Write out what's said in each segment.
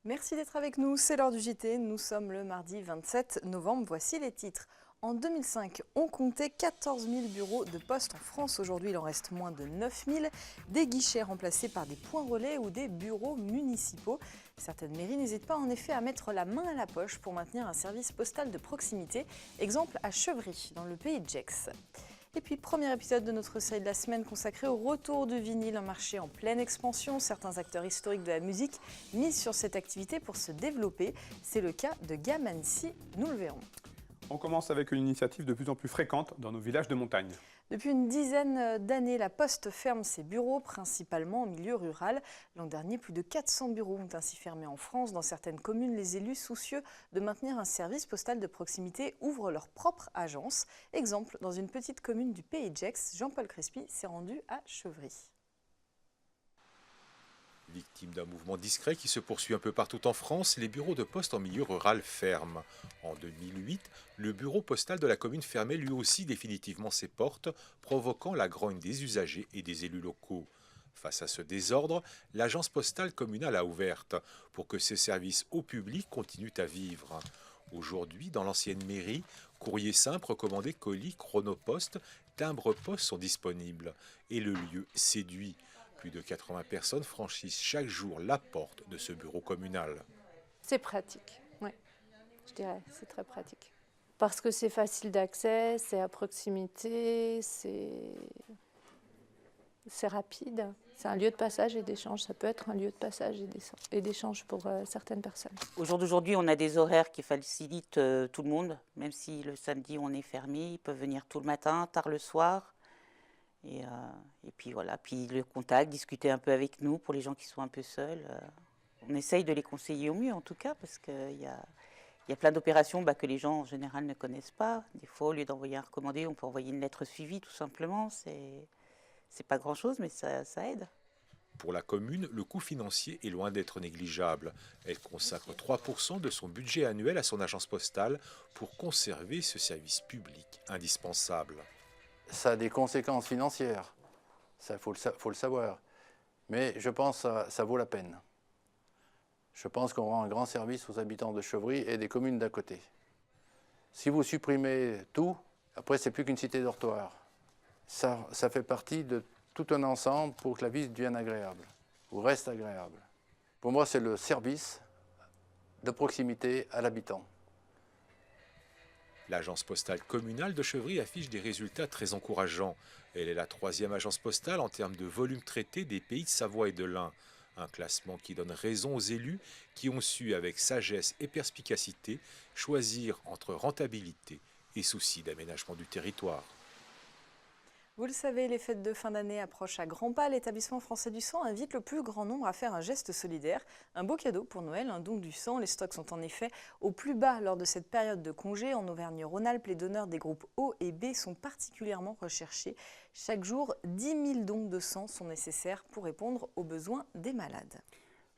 Merci d'être avec nous, c'est l'heure du JT, nous sommes le mardi 27 novembre, voici les titres. En 2005, on comptait 14 000 bureaux de poste en France. Aujourd'hui, il en reste moins de 9 000. Des guichets remplacés par des points relais ou des bureaux municipaux. Certaines mairies n'hésitent pas en effet à mettre la main à la poche pour maintenir un service postal de proximité. Exemple à Chevry, dans le pays de Gex. Et puis, premier épisode de notre série de la semaine consacré au retour du vinyle, un marché en pleine expansion. Certains acteurs historiques de la musique misent sur cette activité pour se développer. C'est le cas de Gamansi, nous le verrons. On commence avec une initiative de plus en plus fréquente dans nos villages de montagne. Depuis une dizaine d'années, la Poste ferme ses bureaux, principalement en milieu rural. L'an dernier, plus de 400 bureaux ont ainsi fermé en France. Dans certaines communes, les élus, soucieux de maintenir un service postal de proximité, ouvrent leur propre agence. Exemple, dans une petite commune du pays de Gex, Jean-Paul Crespi s'est rendu à Chevry. Victime d'un mouvement discret qui se poursuit un peu partout en France, les bureaux de poste en milieu rural ferment. En 2008, le bureau postal de la commune fermait lui aussi définitivement ses portes, provoquant la grogne des usagers et des élus locaux. Face à ce désordre, l'agence postale communale a ouverte pour que ses services au public continuent à vivre. Aujourd'hui, dans l'ancienne mairie, courrier simple, recommandé, colis, chronopost, timbres-poste sont disponibles et le lieu séduit. Plus de 80 personnes franchissent chaque jour la porte de ce bureau communal. C'est pratique, oui, je dirais, c'est très pratique. Parce que c'est facile d'accès, c'est à proximité, c'est rapide. C'est un lieu de passage et d'échange. Ça peut être un lieu de passage et d'échange pour certaines personnes. Au jour d'aujourd'hui, on a des horaires qui facilitent tout le monde. Même si le samedi, on est fermé, ils peuvent venir tôt le matin, tard le soir. Et puis voilà, puis le contact, discuter un peu avec nous pour les gens qui sont un peu seuls. On essaye de les conseiller au mieux en tout cas, parce qu'il y a plein d'opérations que les gens en général ne connaissent pas. Des fois, au lieu d'envoyer un recommandé, on peut envoyer une lettre suivie tout simplement. C'est pas grand-chose, mais ça aide. Pour la commune, le coût financier est loin d'être négligeable. Elle consacre 3% de son budget annuel à son agence postale pour conserver ce service public indispensable. Ça a des conséquences financières, ça faut le savoir. Mais je pense que ça vaut la peine. Je pense qu'on rend un grand service aux habitants de Chevry et des communes d'à côté. Si vous supprimez tout, après c'est plus qu'une cité dortoir. Ça fait partie de tout un ensemble pour que la vie devienne agréable, ou reste agréable. Pour moi, c'est le service de proximité à l'habitant. L'agence postale communale de Chevry affiche des résultats très encourageants. Elle est la 3e agence postale en termes de volume traité des pays de Savoie et de l'Ain. Un classement qui donne raison aux élus qui ont su, avec sagesse et perspicacité, choisir entre rentabilité et souci d'aménagement du territoire. Vous le savez, les fêtes de fin d'année approchent à grands pas. L'Établissement français du sang invite le plus grand nombre à faire un geste solidaire. Un beau cadeau pour Noël, un don du sang. Les stocks sont en effet au plus bas lors de cette période de congé. En Auvergne-Rhône-Alpes, les donneurs des groupes O et B sont particulièrement recherchés. Chaque jour, 10 000 dons de sang sont nécessaires pour répondre aux besoins des malades.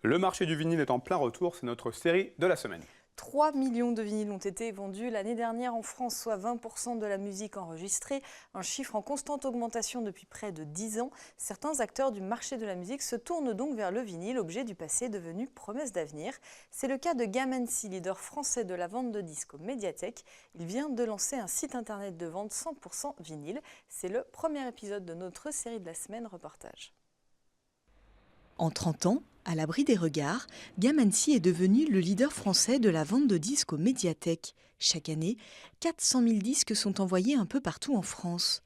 Le marché du vinyle est en plein retour, c'est notre série de la semaine. 3 millions de vinyles ont été vendus l'année dernière en France, soit 20% de la musique enregistrée, un chiffre en constante augmentation depuis près de 10 ans. Certains acteurs du marché de la musique se tournent donc vers le vinyle, objet du passé devenu promesse d'avenir. C'est le cas de Gamansi, leader français de la vente de disques aux médiathèques. Il vient de lancer un site internet de vente 100% vinyle. C'est le premier épisode de notre série de la semaine reportage. En 30 ans, à l'abri des regards, Gamansi est devenu le leader français de la vente de disques aux médiathèques. Chaque année, 400 000 disques sont envoyés un peu partout en France.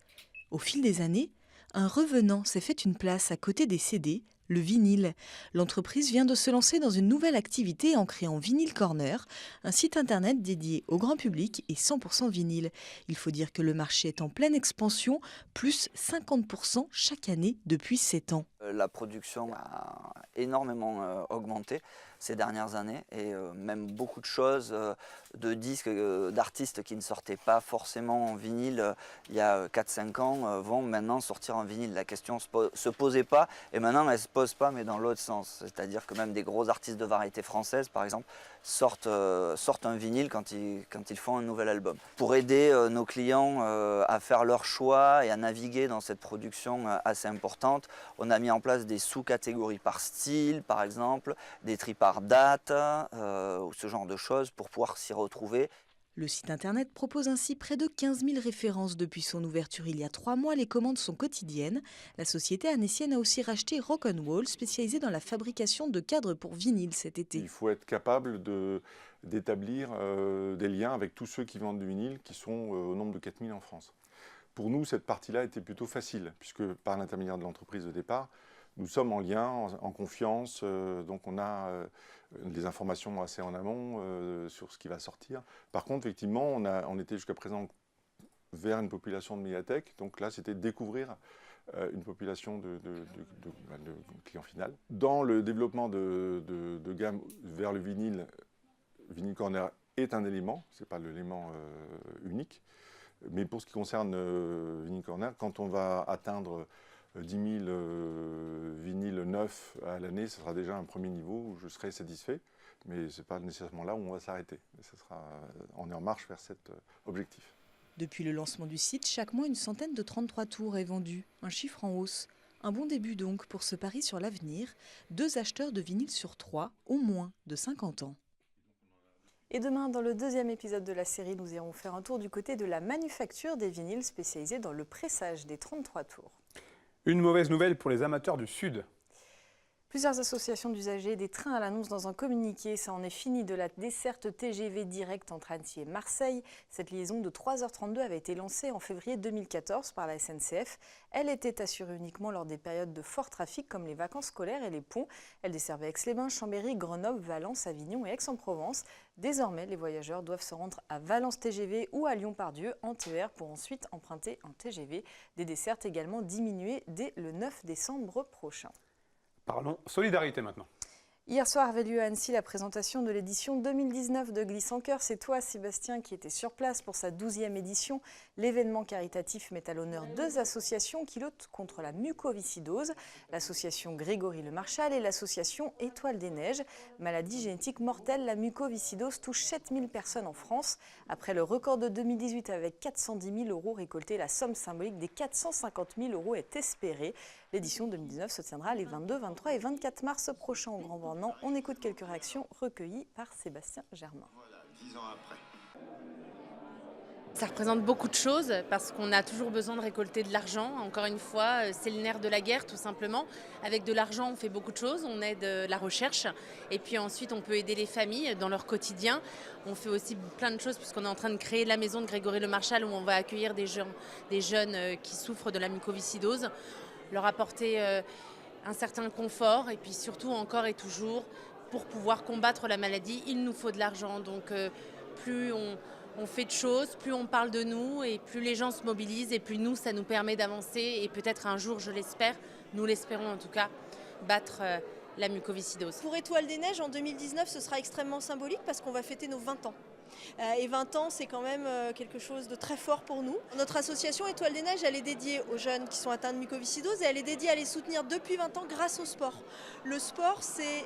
Au fil des années, un revenant s'est fait une place à côté des CD, le vinyle. L'entreprise vient de se lancer dans une nouvelle activité en créant Vinyl Corner, un site internet dédié au grand public et 100% vinyle. Il faut dire que le marché est en pleine expansion, plus 50% chaque année depuis 7 ans. La production a énormément augmenté ces dernières années et même beaucoup de choses, de disques d'artistes qui ne sortaient pas forcément en vinyle il y a 4-5 ans vont maintenant sortir en vinyle. La question ne se posait pas et maintenant elle ne se pose pas mais dans l'autre sens. C'est-à-dire que même des gros artistes de variété française par exemple sortent un vinyle quand ils font un nouvel album. Pour aider nos clients à faire leur choix et à naviguer dans cette production assez importante, on a mis en place des sous-catégories par style par exemple, des tri par par date, ou ce genre de choses pour pouvoir s'y retrouver. Le site internet propose ainsi près de 15 000 références depuis son ouverture il y a 3 mois. Les commandes sont quotidiennes. La société annécienne a aussi racheté Rock'n'Wall, spécialisée dans la fabrication de cadres pour vinyle cet été. Il faut être capable d'établir des liens avec tous ceux qui vendent du vinyle, qui sont au nombre de 4 000 en France. Pour nous, cette partie-là était plutôt facile, puisque par l'intermédiaire de l'entreprise de départ, nous sommes en lien, en confiance, donc on a des informations assez en amont sur ce qui va sortir. Par contre, effectivement, on était jusqu'à présent vers une population de médiathèques, donc là, c'était découvrir une population de clients final. Dans le développement de gamme vers le vinyle, Vinyl Corner est un élément, ce n'est pas l'élément unique, mais pour ce qui concerne Vinyl Corner, quand on va atteindre 10 000 vinyles neufs à l'année, ce sera déjà un premier niveau où je serai satisfait, mais ce n'est pas nécessairement là où on va s'arrêter. On est en marche vers cet objectif. Depuis le lancement du site, chaque mois, une centaine de 33 tours est vendue, un chiffre en hausse. Un bon début donc pour ce pari sur l'avenir. 2 acheteurs de vinyle sur 3, au moins de 50 ans. Et demain, dans le 2e épisode de la série, nous irons faire un tour du côté de la manufacture des vinyles spécialisée dans le pressage des 33 tours. Une mauvaise nouvelle pour les amateurs du Sud. Plusieurs associations d'usagers des trains à l'annonce dans un communiqué. Ça en est fini de la desserte TGV directe entre Annecy et Marseille. Cette liaison de 3h32 avait été lancée en février 2014 par la SNCF. Elle était assurée uniquement lors des périodes de fort trafic comme les vacances scolaires et les ponts. Elle desservait Aix-les-Bains, Chambéry, Grenoble, Valence, Avignon et Aix-en-Provence. Désormais, les voyageurs doivent se rendre à Valence TGV ou à Lyon-Pardieu en TER pour ensuite emprunter un TGV. Des dessertes également diminuées dès le 9 décembre prochain. Parlons solidarité maintenant. Hier soir avait lieu à Annecy la présentation de l'édition 2019 de Glisse en Cœur. C'est toi, Sébastien, qui était sur place pour sa 12e édition. L'événement caritatif met à l'honneur 2 associations qui luttent contre la mucoviscidose, l'association Grégory Le Marchal et l'association Étoile des Neiges. Maladie génétique mortelle, la mucoviscidose touche 7000 personnes en France. Après le record de 2018 avec 410 000 € récoltés, la somme symbolique des 450 000 € est espérée. L'édition 2019 se tiendra les 22, 23 et 24 mars prochains au Grand Bornand. On écoute quelques réactions recueillies par Sébastien Germain. Voilà, 10 ans après. Ça représente beaucoup de choses parce qu'on a toujours besoin de récolter de l'argent. Encore une fois, c'est le nerf de la guerre tout simplement. Avec de l'argent, on fait beaucoup de choses. On aide la recherche et puis ensuite on peut aider les familles dans leur quotidien. On fait aussi plein de choses puisqu'on est en train de créer la maison de Grégory Le Marchal où on va accueillir des jeunes qui souffrent de la mucoviscidose, leur apporter un certain confort et puis surtout encore et toujours pour pouvoir combattre la maladie, il nous faut de l'argent. Donc plus on fait de choses, plus on parle de nous et plus les gens se mobilisent et plus nous, ça nous permet d'avancer et peut-être un jour, je l'espère, nous l'espérons en tout cas, battre la mucoviscidose. Pour Étoile des Neiges, en 2019, ce sera extrêmement symbolique parce qu'on va fêter nos 20 ans. Et 20 ans, c'est quand même quelque chose de très fort pour nous. Notre association Étoile des Neiges, elle est dédiée aux jeunes qui sont atteints de mucoviscidose et elle est dédiée à les soutenir depuis 20 ans grâce au sport. Le sport, c'est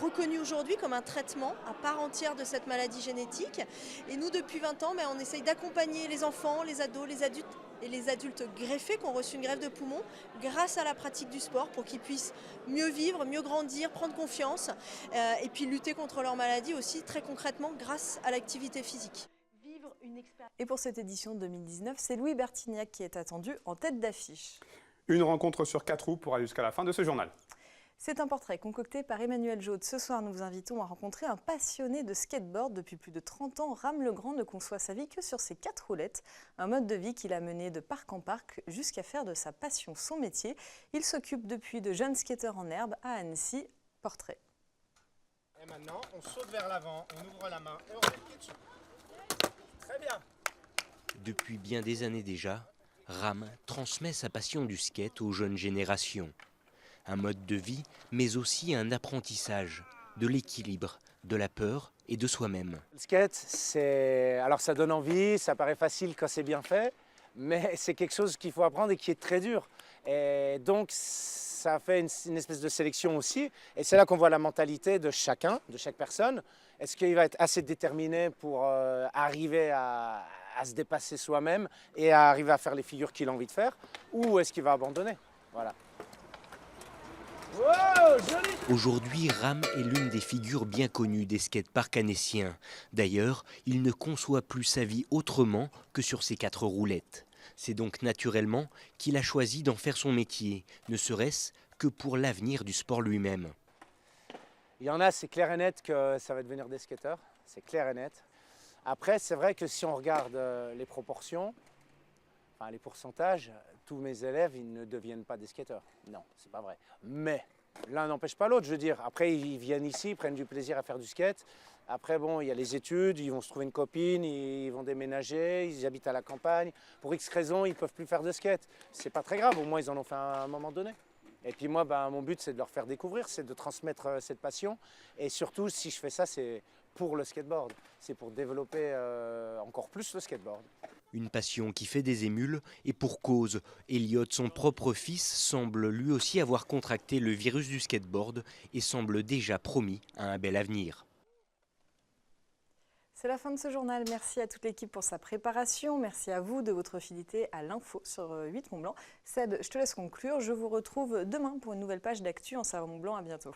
reconnu aujourd'hui comme un traitement à part entière de cette maladie génétique. Et nous, depuis 20 ans, on essaye d'accompagner les enfants, les ados, les adultes et les adultes greffés qui ont reçu une greffe de poumon grâce à la pratique du sport pour qu'ils puissent mieux vivre, mieux grandir, prendre confiance et puis lutter contre leur maladie aussi très concrètement grâce à l'activité physique. Et pour cette édition 2019, c'est Louis Bertignac qui est attendu en tête d'affiche. Une rencontre sur 4 roues pour aller jusqu'à la fin de ce journal. C'est un portrait concocté par Emmanuel Jaude. Ce soir, nous vous invitons à rencontrer un passionné de skateboard. Depuis plus de 30 ans, Ram Legrand ne conçoit sa vie que sur ses 4 roulettes. Un mode de vie qu'il a mené de parc en parc jusqu'à faire de sa passion son métier. Il s'occupe depuis de jeunes skateurs en herbe à Annecy. Portrait. Et maintenant, on saute vers l'avant, on ouvre la main et on met le pied dessus. Très bien. Depuis bien des années déjà, Ram transmet sa passion du skate aux jeunes générations. Un mode de vie, mais aussi un apprentissage, de l'équilibre, de la peur et de soi-même. Le skate, alors ça donne envie, ça paraît facile quand c'est bien fait, mais c'est quelque chose qu'il faut apprendre et qui est très dur. Et donc ça fait une espèce de sélection aussi, et c'est là qu'on voit la mentalité de chacun, de chaque personne. Est-ce qu'il va être assez déterminé pour arriver à se dépasser soi-même et à arriver à faire les figures qu'il a envie de faire, ou est-ce qu'il va abandonner? Voilà. Aujourd'hui, Ram est l'une des figures bien connues des skateparks annéciens. D'ailleurs, il ne conçoit plus sa vie autrement que sur ses 4 roulettes. C'est donc naturellement qu'il a choisi d'en faire son métier, ne serait-ce que pour l'avenir du sport lui-même. Il y en a, c'est clair et net que ça va devenir des skateurs, c'est clair et net. Après, c'est vrai que si on regarde les proportions, enfin les pourcentages, tous mes élèves, ils ne deviennent pas des skateurs. Non, c'est pas vrai. Mais l'un n'empêche pas l'autre, je veux dire. Après, ils viennent ici, ils prennent du plaisir à faire du skate. Après, bon, il y a les études, ils vont se trouver une copine, ils vont déménager, ils habitent à la campagne. Pour X raisons, ils ne peuvent plus faire de skate. C'est pas très grave, au moins ils en ont fait à un moment donné. Et puis moi, mon but, c'est de leur faire découvrir, c'est de transmettre cette passion. Et surtout, si je fais ça, c'est pour le skateboard. C'est pour développer encore plus le skateboard. Une passion qui fait des émules, et pour cause. Elliot, son propre fils, semble lui aussi avoir contracté le virus du skateboard et semble déjà promis à un bel avenir. C'est la fin de ce journal. Merci à toute l'équipe pour sa préparation. Merci à vous de votre fidélité à l'info sur 8 Mont Blanc. Seb, je te laisse conclure. Je vous retrouve demain pour une nouvelle page d'actu en Savoie Mont Blanc. À bientôt.